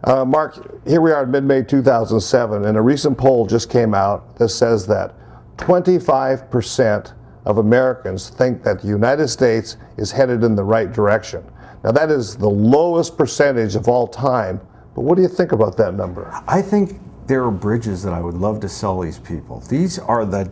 Mark, here we are in mid-May 2007, and a recent poll just came out that says that 25% of Americans think that the United States is headed in the right direction. Now, that is the lowest percentage of all time, but what do you think about that number? I think there are bridges that I would love to sell these people. These are the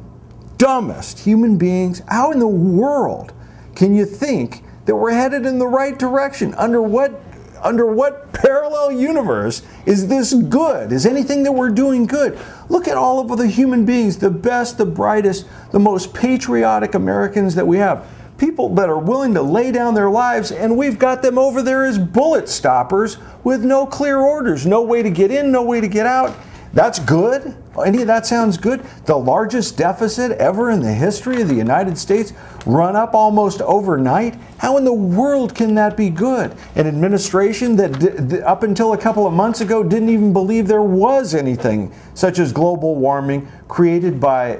dumbest human beings. How in the world can you think that we're headed in the right direction? Under what parallel universe is this good? Is anything that we're doing good? Look at all of the human beings, the best, the brightest, the most patriotic Americans that we have. People that are willing to lay down their lives, and we've got them over there as bullet stoppers with no clear orders, no way to get in, no way to get out. That's good? Any of that sounds good? The largest deficit ever in the history of the United States run up almost overnight? How in the world can that be good? An administration that up until a couple of months ago didn't even believe there was anything such as global warming created by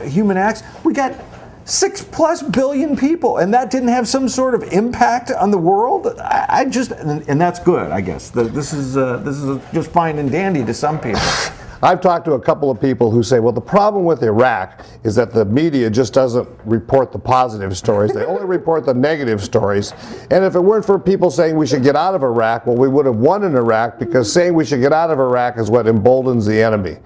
human acts. We got 6+ billion people, and that didn't have some sort of impact on the world. And that's good, I guess. This is just fine and dandy to some people. I've talked to a couple of people who say, well, the problem with Iraq is that the media just doesn't report the positive stories. They only report the negative stories. And if it weren't for people saying we should get out of Iraq, well, we would have won in Iraq, because saying we should get out of Iraq is what emboldens the enemy.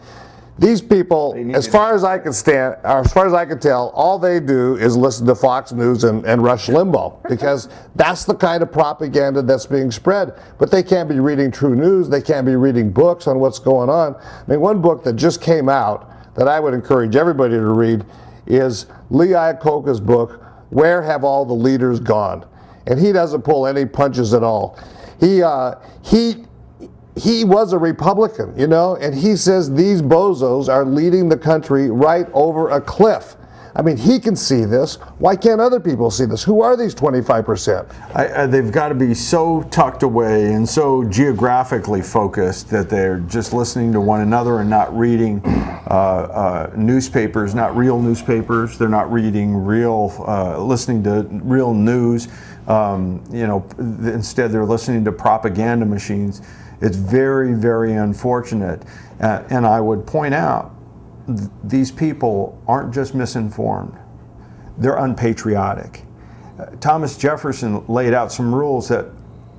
These people, as far as I can tell, all they do is listen to Fox News and Rush Limbaugh, because that's the kind of propaganda that's being spread. But they can't be reading true news. They can't be reading books on what's going on. I mean, one book that just came out that I would encourage everybody to read is Lee Iacocca's book, Where Have All the Leaders Gone? And he doesn't pull any punches at all. He was a Republican, you know, and he says these bozos are leading the country right over a cliff. I mean, he can see this. Why can't other people see this? Who are these 25%? They've got to be so tucked away and so geographically focused that they're just listening to one another and not reading newspapers, not real newspapers. They're not reading listening to real news. Instead, they're listening to propaganda machines. It's very, very unfortunate. And I would point out, these people aren't just misinformed. They're unpatriotic. Thomas Jefferson laid out some rules that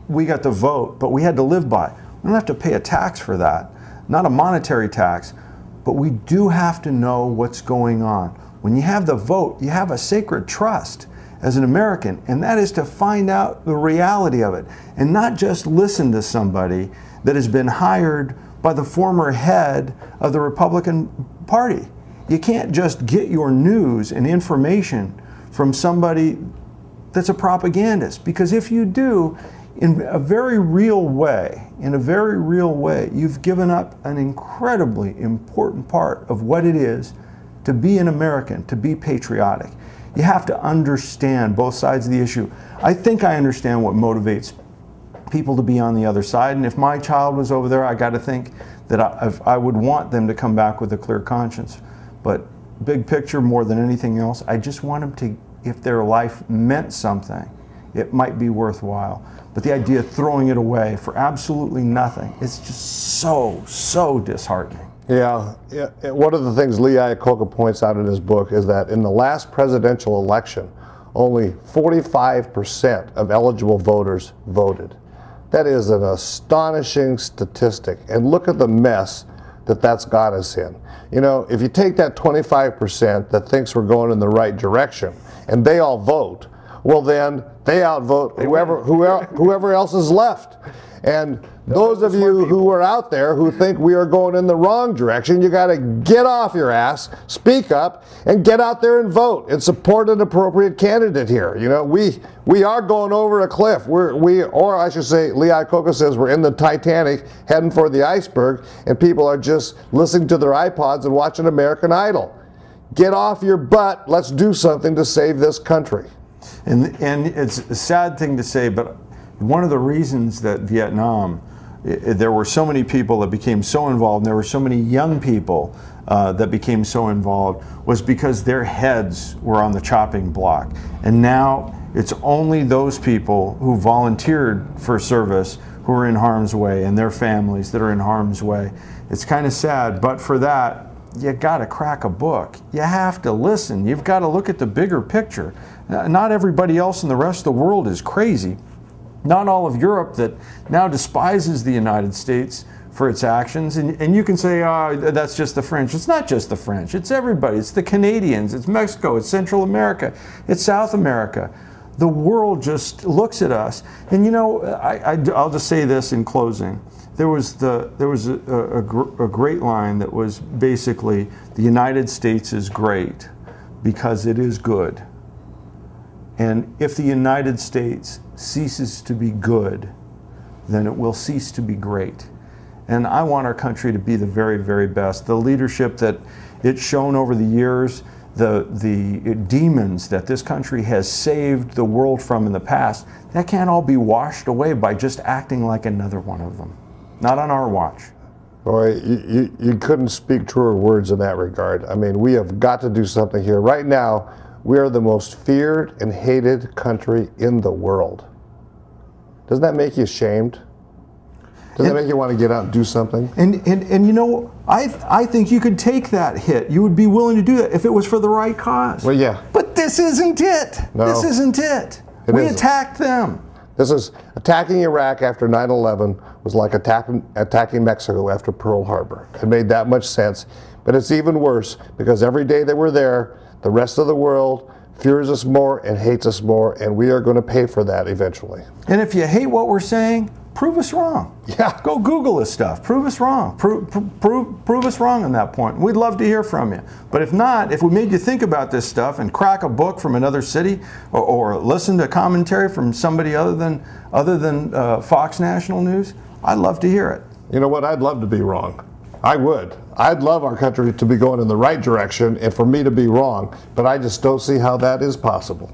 we got to vote, but we had to live by. We don't have to pay a tax for that, not a monetary tax, but we do have to know what's going on. When you have the vote, you have a sacred trust as an American, and that is to find out the reality of it and not just listen to somebody that has been hired by the former head of the Republican Party. You can't just get your news and information from somebody that's a propagandist, because if you do, in a very real way, you've given up an incredibly important part of what it is to be an American, to be patriotic. You have to understand both sides of the issue. I think I understand what motivates people to be on the other side, and if my child was over there, I got to think that I would want them to come back with a clear conscience. But big picture, more than anything else, I just want them to, if their life meant something, it might be worthwhile. But the idea of throwing it away for absolutely nothing, it's just so disheartening. Yeah. One of the things Lee Iacocca points out in his book is that in the last presidential election, only 45% of eligible voters voted. That is an astonishing statistic, and look at the mess that that's got us in. You know, if you take that 25% that thinks we're going in the right direction, and they all vote, well then they outvote whoever else is left. And those of you who are out there who think we are going in the wrong direction, you got to get off your ass, speak up, and get out there and vote and support an appropriate candidate here. You know, we are going over a cliff. Or I should say, Lee Iacocca says we're in the Titanic heading for the iceberg, and people are just listening to their iPods and watching American Idol. Get off your butt. Let's do something to save this country. And it's a sad thing to say, but one of the reasons that Vietnam, there were so many people that became so involved, and there were so many young people that became so involved, was because their heads were on the chopping block. And now it's only those people who volunteered for service who are in harm's way and their families that are in harm's way. It's kind of sad, but for that, you got to crack a book. You have to listen. You've got to look at the bigger picture. Not everybody else in the rest of the world is crazy. Not all of Europe that now despises the United States for its actions. And you can say, oh, that's just the French. It's not just the French. It's everybody. It's the Canadians. It's Mexico. It's Central America. It's South America. The world just looks at us. And you know, I'll just say this in closing. There was a great line that was basically, the United States is great because it is good. And if the United States ceases to be good, then it will cease to be great. And I want our country to be the very, very best. The leadership that it's shown over the years, the demons that this country has saved the world from in the past, that can't all be washed away by just acting like another one of them. Not on our watch. Boy, you couldn't speak truer words in that regard. I mean, we have got to do something here. Right now, we are the most feared and hated country in the world. Doesn't that make you ashamed? Doesn't that make you want to get out and do something? And you know, I think you could take that hit. You would be willing to do that if it was for the right cause. Well, yeah. But this isn't it. No. This isn't it. We attacked them. This is attacking Iraq after 9/11 was like attacking Mexico after Pearl Harbor. It made that much sense. But it's even worse because every day that we're there, the rest of the world fears us more and hates us more, and we are going to pay for that eventually. And if you hate what we're saying, prove us wrong. Yeah. Go Google this stuff. Prove us wrong. Prove us wrong on that point. We'd love to hear from you. But if not, if we made you think about this stuff and crack a book from another city, or listen to commentary from somebody other than Fox National News, I'd love to hear it. You know what? I'd love to be wrong. I would. I'd love our country to be going in the right direction and for me to be wrong, but I just don't see how that is possible.